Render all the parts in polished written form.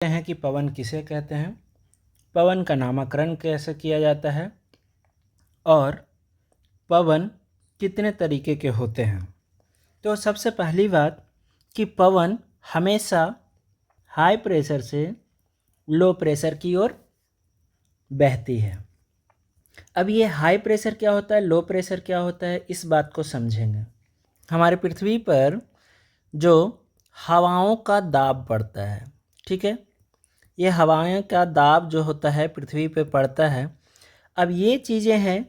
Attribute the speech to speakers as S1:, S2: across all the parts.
S1: हैं कि पवन किसे कहते हैं, पवन का नामकरण कैसे किया जाता है और पवन कितने तरीके के होते हैं। तो सबसे पहली बात कि पवन हमेशा हाई प्रेशर से लो प्रेशर की ओर बहती है। अब ये हाई प्रेशर क्या होता है, लो प्रेशर क्या होता है, इस बात को समझेंगे। हमारे पृथ्वी पर जो हवाओं का दाब पड़ता है, ठीक है, ये हवाएं का दाब जो होता है पृथ्वी पे पड़ता है। अब ये चीज़ें हैं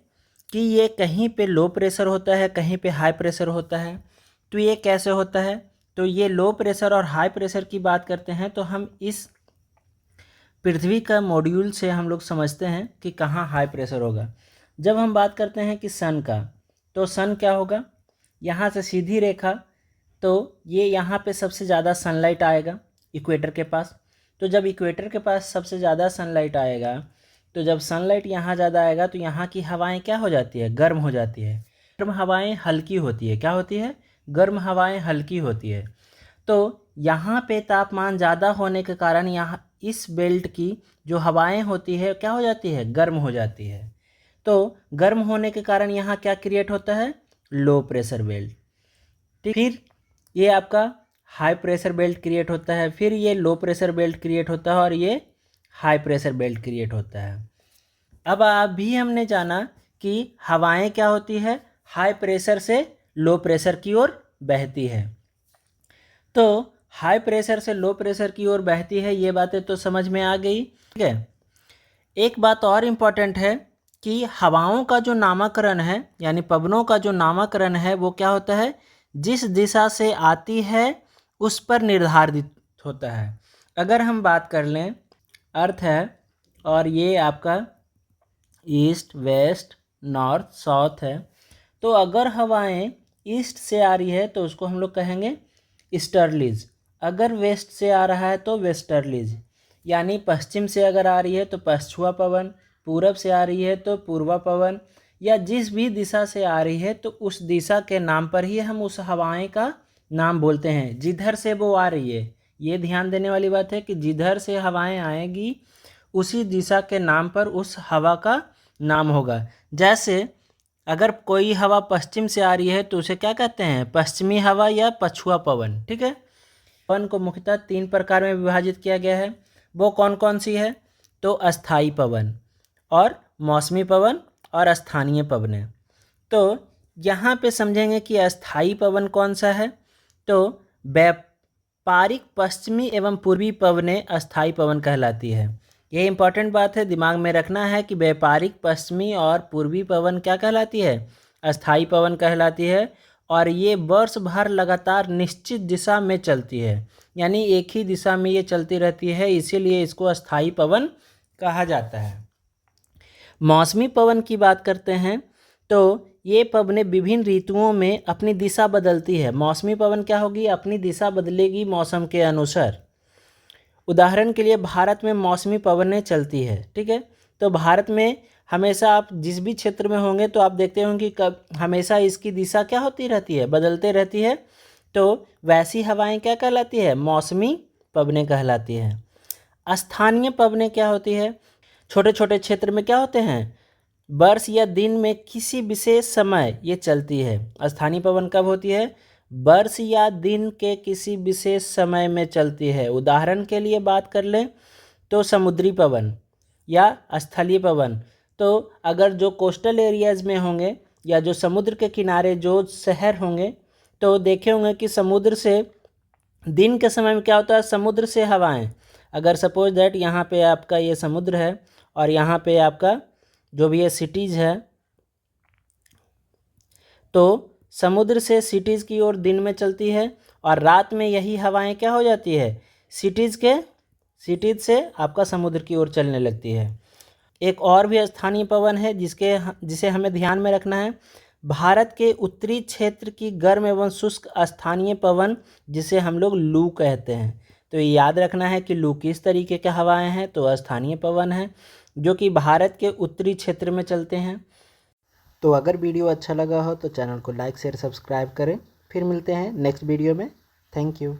S1: कि ये कहीं पे लो प्रेशर होता है, कहीं पे हाई प्रेशर होता है। तो ये कैसे होता है, तो ये लो प्रेशर और हाई प्रेशर की बात करते हैं तो हम इस पृथ्वी का मॉड्यूल से हम लोग समझते हैं कि कहाँ हाई प्रेशर होगा। जब हम बात करते हैं कि सन का, तो सन क्या होगा, यहाँ से सीधी रेखा, तो ये यहाँ पे सबसे ज़्यादा सनलाइट आएगा इक्वेटर के पास। तो जब इक्वेटर के पास सबसे ज़्यादा सनलाइट आएगा, तो जब सनलाइट यहाँ ज़्यादा आएगा तो यहाँ की हवाएं क्या हो जाती है, गर्म हो जाती है। गर्म हवाएं हल्की होती है, क्या होती है, गर्म हवाएं हल्की होती है। तो यहाँ पे तापमान ज़्यादा होने के कारण यहाँ इस बेल्ट की जो हवाएं होती है क्या हो जाती है, गर्म हो जाती है। तो गर्म होने के कारण यहाँ क्या क्रिएट होता है, लो प्रेशर बेल्ट। ठीक, फिर ये आपका हाई प्रेशर बेल्ट क्रिएट होता है, फिर ये लो प्रेशर बेल्ट क्रिएट होता है और ये हाई प्रेशर बेल्ट क्रिएट होता है। अब अभी हमने जाना कि हवाएं क्या होती है, हाई प्रेशर से लो प्रेशर की ओर बहती है। तो हाई प्रेशर से लो प्रेशर की ओर बहती है, ये बातें तो समझ में आ गई। ठीक है, एक बात और इम्पॉर्टेंट है कि हवाओं का जो नामकरण है, यानी पवनों का जो नामकरण है, वो क्या होता है, जिस दिशा से आती है उस पर निर्धारित होता है। अगर हम बात कर लें, अर्थ है और ये आपका ईस्ट, वेस्ट, नॉर्थ, साउथ है, तो अगर हवाएं ईस्ट से आ रही है तो उसको हम लोग कहेंगे ईस्टर्लीज, अगर वेस्ट से आ रहा है तो वेस्टर्लीज, यानी पश्चिम से अगर आ रही है तो पछुआ पवन, पूरब से आ रही है तो पूर्वा पवन, या जिस भी दिशा से आ रही है तो उस दिशा के नाम पर ही हम उस हवाएं का नाम बोलते हैं, जिधर से वो आ रही है। ये ध्यान देने वाली बात है कि जिधर से हवाएं आएगी उसी दिशा के नाम पर उस हवा का नाम होगा। जैसे अगर कोई हवा पश्चिम से आ रही है तो उसे क्या कहते हैं, पश्चिमी हवा या पछुआ पवन। ठीक है, पवन को मुख्यतः 3 प्रकार में विभाजित किया गया है। वो कौन कौन सी है, तो अस्थाई पवन और मौसमी पवन और स्थानीय पवनें। तो यहाँ पे समझेंगे कि अस्थाई पवन कौन सा है, तो व्यापारिक पश्चिमी एवं पूर्वी पवनें अस्थाई पवन कहलाती है। ये इंपॉर्टेंट बात है, दिमाग में रखना है कि व्यापारिक पश्चिमी और पूर्वी पवन क्या कहलाती है, अस्थाई पवन कहलाती है। और ये वर्ष भर लगातार निश्चित दिशा में चलती है, यानी एक ही दिशा में ये चलती रहती है, इसीलिए इसको अस्थाई पवन कहा जाता है। मौसमी पवन की बात करते हैं तो ये पवनें विभिन्न ऋतुओं में अपनी दिशा बदलती है। मौसमी पवन क्या होगी, अपनी दिशा बदलेगी मौसम के अनुसार। उदाहरण के लिए भारत में मौसमी पवनें चलती है। ठीक है, तो भारत में हमेशा आप जिस भी क्षेत्र में होंगे तो आप देखते होंगे कि कब हमेशा इसकी दिशा क्या होती रहती है, बदलते रहती है। तो वैसी हवाएं क्या कहलाती है, मौसमी पवनें कहलाती हैं। स्थानीय पवनें क्या होती है, छोटे छोटे क्षेत्र में क्या होते हैं, वर्ष या दिन में किसी विशेष समय ये चलती है। स्थानीय पवन कब होती है, वर्ष या दिन के किसी विशेष समय में चलती है। उदाहरण के लिए बात कर लें तो समुद्री पवन या स्थलीय पवन, तो अगर जो कोस्टल एरियाज़ में होंगे या जो समुद्र के किनारे जो शहर होंगे तो देखे होंगे कि समुद्र से दिन के समय में क्या होता है, समुद्र से हवाएं, अगर सपोज दैट यहाँ पे आपका ये समुद्र है और यहाँ पे आपका जो भी ये सिटीज़ है, तो समुद्र से सिटीज़ की ओर दिन में चलती है और रात में यही हवाएं क्या हो जाती है, सिटीज़ से आपका समुद्र की ओर चलने लगती है। एक और भी स्थानीय पवन है जिसे हमें ध्यान में रखना है, भारत के उत्तरी क्षेत्र की गर्म एवं शुष्क स्थानीय पवन, जिसे हम लोग लू कहते हैं। तो ये याद रखना है कि लू किस तरीके के हवाएं हैं, तो स्थानीय पवन है जो कि भारत के उत्तरी क्षेत्र में चलते हैं। तो अगर वीडियो अच्छा लगा हो तो चैनल को लाइक शेयर सब्सक्राइब करें। फिर मिलते हैं नेक्स्ट वीडियो में। Thank you.